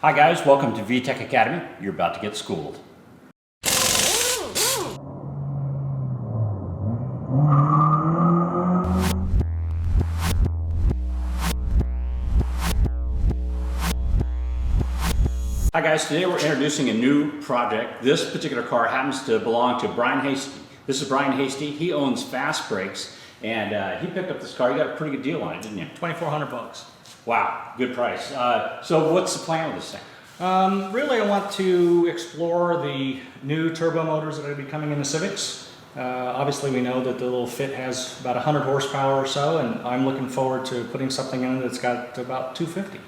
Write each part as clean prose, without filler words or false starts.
Hi guys, welcome to VTEC Academy. You're about to get schooled. Hi guys, today we're introducing a new project. This particular car happens to belong to Brian Hasty. This is Brian Hasty. He owns Fastbrakes, and he picked up this car. You got a pretty good deal on it, didn't you? $2,400. Wow, good price. So what's the plan with this thing? Really, I want to explore the new turbo motors that are going to be coming in the Civics. Obviously, we know that the little Fit has about 100 horsepower or so, and I'm looking forward to putting something in that's got about 250.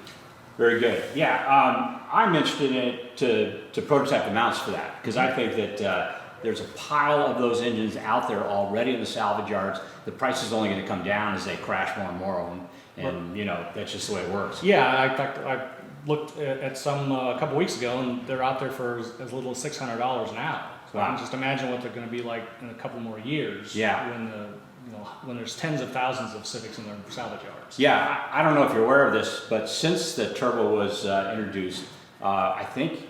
Very good. Yeah, I'm interested in it to prototype the mounts for that, because I think that there's a pile of those engines out there already in the salvage yards. The price is only going to come down as they crash more and more of them, and you know, that's just the way it works. Yeah, in fact, I looked at some a couple weeks ago, and they're out there for as little as $600 now. So I can just imagine what they're going to be like in a couple more years. Yeah. When there's tens of thousands of Civics in their salvage yards. Yeah, I don't know if you're aware of this, but since the turbo was introduced, I think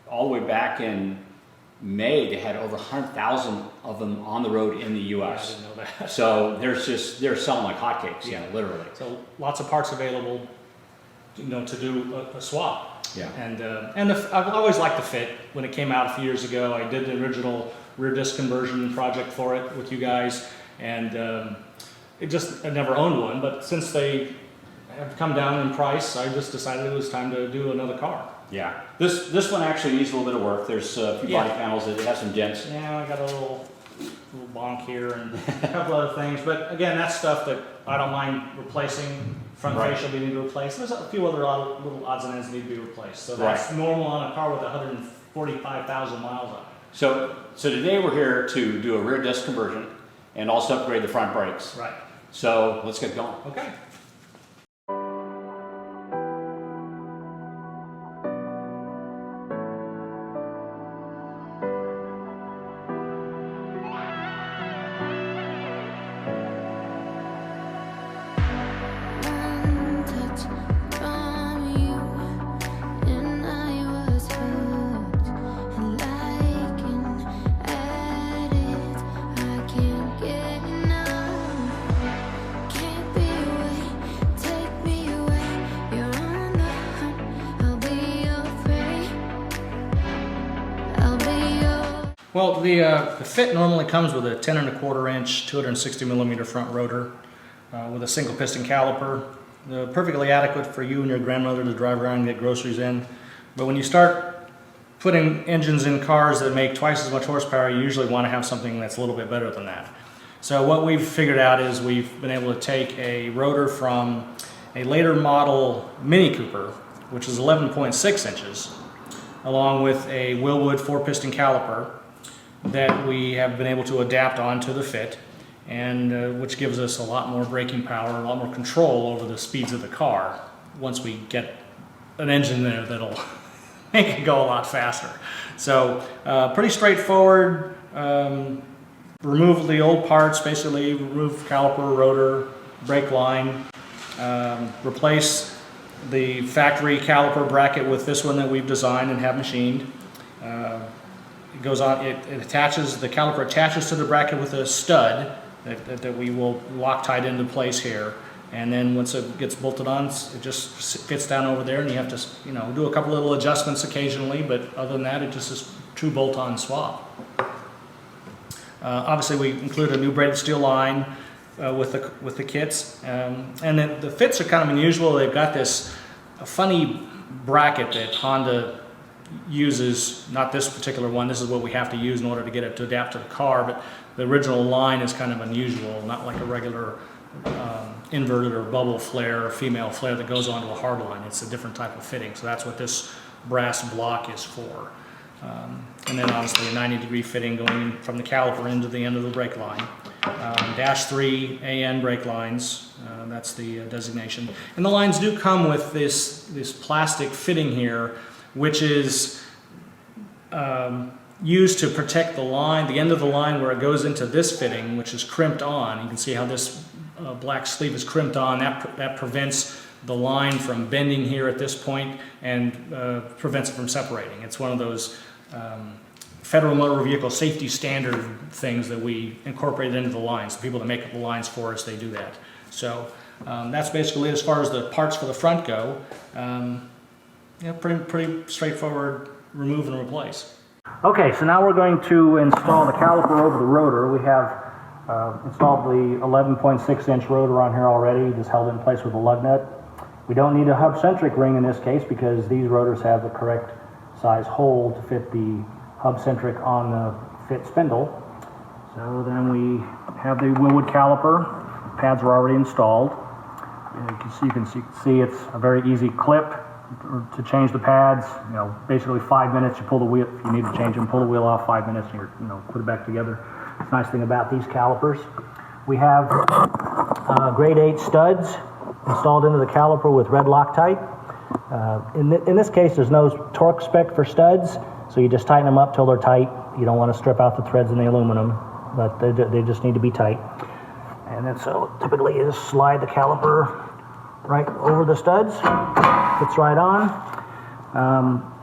all the way back in May, they had over 100,000 of them on the road in the U.S. Yeah, I didn't know that. So they're selling like hotcakes, yeah, literally. So lots of parts available, to do a swap. Yeah. And I've always liked the Fit. When it came out a few years ago, I did the original rear disc conversion project for it with you guys, and I never owned one. But since they have come down in price, I just decided it was time to do another car. Yeah. This one actually needs a little bit of work. There's a few body panels that have some dents. Yeah, I got a little bonk here and a couple other things. But again, that's stuff that I don't mind replacing. Front fascia we need to replace. There's a few other little odds and ends that need to be replaced. So that's normal on a car with 145,000 miles on it. So today we're here to do a rear disc conversion and also upgrade the front brakes. Right. So let's get going. Okay. Well, the Fit normally comes with a 10 1/4 inch, 260 millimeter front rotor with a single piston caliper. Perfectly adequate for you and your grandmother to drive around and get groceries in. But when you start putting engines in cars that make twice as much horsepower, you usually want to have something that's a little bit better than that. So what we've figured out is we've been able to take a rotor from a later model Mini Cooper, which is 11.6 inches, along with a Wilwood 4-piston caliper that we have been able to adapt onto the Fit, and which gives us a lot more braking power, a lot more control over the speeds of the car once we get an engine there that'll make it go a lot faster. So pretty straightforward. Remove the old parts, basically remove caliper, rotor, brake line, replace the factory caliper bracket with this one that we've designed and have machined. It goes on. It attaches. The caliper attaches to the bracket with a stud that we will Loctite into place here, and then once it gets bolted on, it just fits down over there, and you have to do a couple little adjustments occasionally, but other than that, it just is a true bolt-on swap. Obviously, we include a new braided steel line with the kits, and then the Fits are kind of unusual. They've got this funny bracket that Honda uses, not this particular one. This is what we have to use in order to get it to adapt to the car, but the original line is kind of unusual, not like a regular inverted or bubble flare or female flare that goes onto a hard line. It's a different type of fitting, so that's what this brass block is for. And then obviously a 90-degree fitting going from the caliper into the end of the brake line. Dash 3 AN brake lines, that's the designation. And the lines do come with this plastic fitting here, which is used to protect the line, the end of the line where it goes into this fitting, which is crimped on. You can see how this black sleeve is crimped on. That prevents the line from bending here at this point and prevents it from separating. It's one of those Federal Motor Vehicle Safety Standard things that we incorporated into the lines. The people that make up the lines for us, they do that. So that's basically as far as the parts for the front go. Pretty straightforward remove and replace. Okay, so now we're going to install the caliper over the rotor. We have installed the 11.6-inch rotor on here already, just held in place with a lug nut. We don't need a hub-centric ring in this case because these rotors have the correct size hole to fit the hub-centric on the fit spindle. So then we have the Wilwood caliper. The pads are already installed. You can see it's a very easy clip to change the pads. Basically 5 minutes. You pull the wheel if you need to change them. Pull the wheel off 5 minutes, and you put it back together. The nice thing about these calipers, we have grade 8 studs installed into the caliper with red Loctite. In this case, there's no torque spec for studs, so you just tighten them up till they're tight. You don't want to strip out the threads in the aluminum, but they just need to be tight. And then so typically you just slide the caliper right over the studs, fits right on.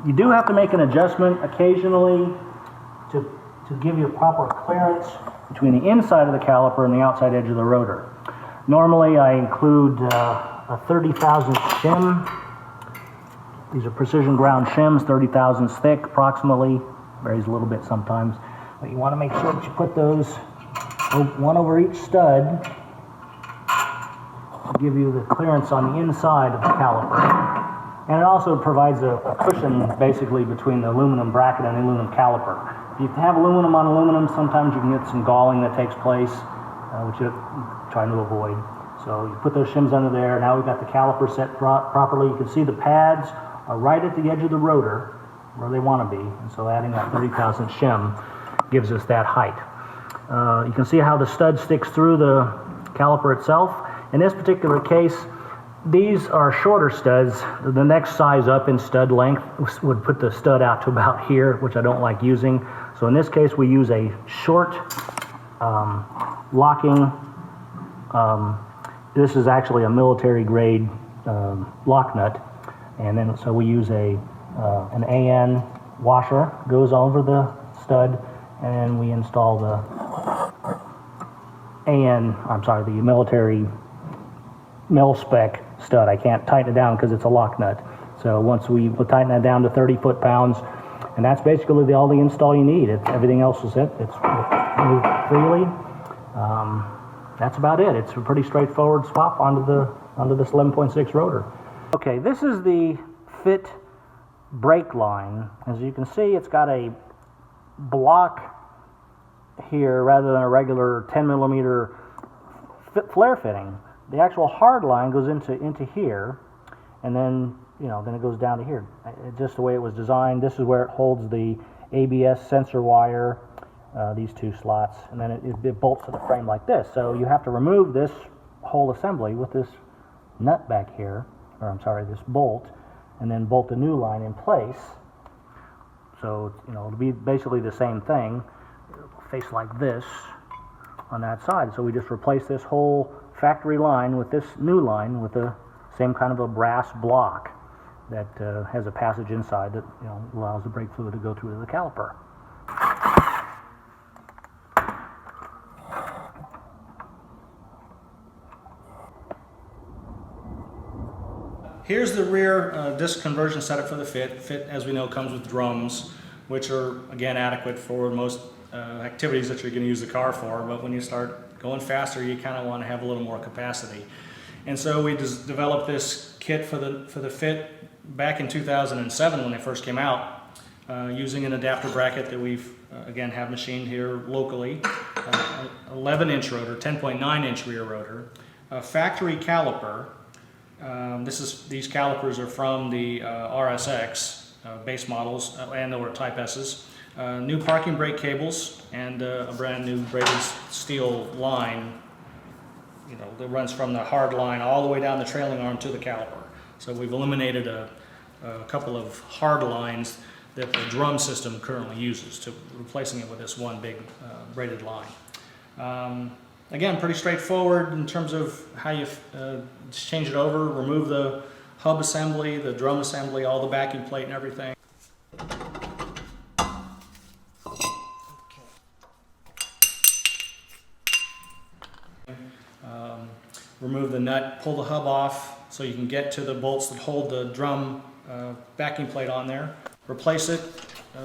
You do have to make an adjustment occasionally to give you a proper clearance between the inside of the caliper and the outside edge of the rotor. Normally I include a 30,000 shim. These are precision ground shims, 30 thousandths thick approximately, varies a little bit sometimes. But you want to make sure that you put those one over each stud to give you the clearance on the inside of the caliper. And it also provides a cushion basically between the aluminum bracket and the aluminum caliper. If you have aluminum on aluminum, sometimes you can get some galling that takes place, which you're trying to avoid. So you put those shims under there. Now we've got the caliper set properly. You can see the pads are right at the edge of the rotor where they want to be. And so adding that 30,000 shim gives us that height. You can see how the stud sticks through the caliper itself. In this particular case, these are shorter studs. The next size up in stud length would put the stud out to about here, which I don't like using. So in this case, we use a short locking. This is actually a military grade lock nut. And then so we use an AN washer, goes over the stud, and we install the the military mil-spec stud. I can't tighten it down because it's a lock nut. So once we tighten that down to 30 foot-pounds, and that's basically all the install you need. Everything else is it. It's moved freely. That's about it. It's a pretty straightforward swap onto this 11.6 rotor. Okay, this is the fit brake line. As you can see, it's got a block here rather than a regular 10 millimeter flare fitting. The actual hard line goes into here, and then then it goes down to here. Just the way it was designed. This is where it holds the ABS sensor wire, these two slots, and then it bolts to the frame like this. So you have to remove this whole assembly with this nut back here, or I'm sorry, this bolt, and then bolt the new line in place. So it'll be basically the same thing. It'll face like this on that side. So we just replace this whole factory line with this new line with the same kind of a brass block that has a passage inside that allows the brake fluid to go through the caliper. Here's the rear disc conversion setup for the Fit. Fit, as we know, comes with drums, which are, again, adequate for most activities that you're going to use the car for. But when you start going faster, you kind of want to have a little more capacity. And so we just developed this kit for the Fit back in 2007 when they first came out, using an adapter bracket that we've, again, have machined here locally. 11-inch rotor, 10.9-inch rear rotor, a factory caliper. These calipers are from the RSX base models and or Type S's. New parking brake cables and a brand new braided steel line, that runs from the hard line all the way down the trailing arm to the caliper. So we've eliminated a couple of hard lines that the drum system currently uses, replacing it with this one big braided line. Again, pretty straightforward in terms of how you just change it over, remove the hub assembly, the drum assembly, all the backing plate and everything. Remove the nut, pull the hub off so you can get to the bolts that hold the drum backing plate on there. Replace it,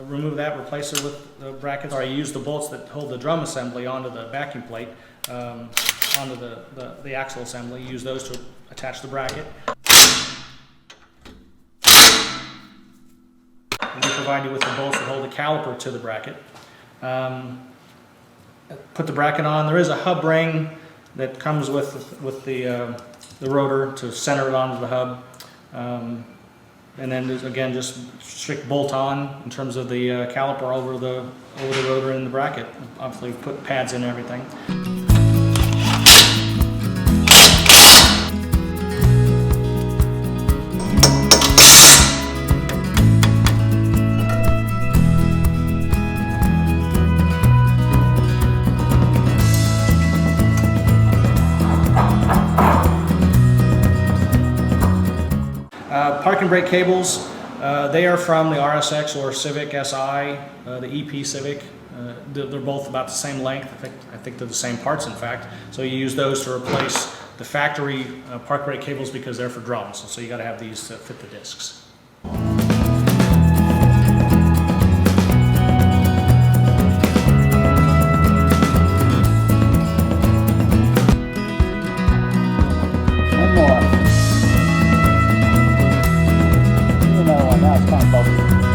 remove that, replace it with the brackets. Or I use the bolts that hold the drum assembly onto the backing plate, onto the axle assembly. Use those to attach the bracket. And we provide you with the bolts that hold the caliper to the bracket. Put the bracket on. There is a hub ring that comes with the rotor to center it onto the hub. And then there's, again, just strict bolt on in terms of the caliper over the rotor and the bracket. Obviously put pads in and everything. Parking brake cables, they are from the RSX or Civic SI, the EP Civic. They're both about the same length. I think they're the same parts, in fact. So you use those to replace the factory park brake cables because they're for drums. So you got to have these to fit the discs. One more. Now it's kind of bubbly.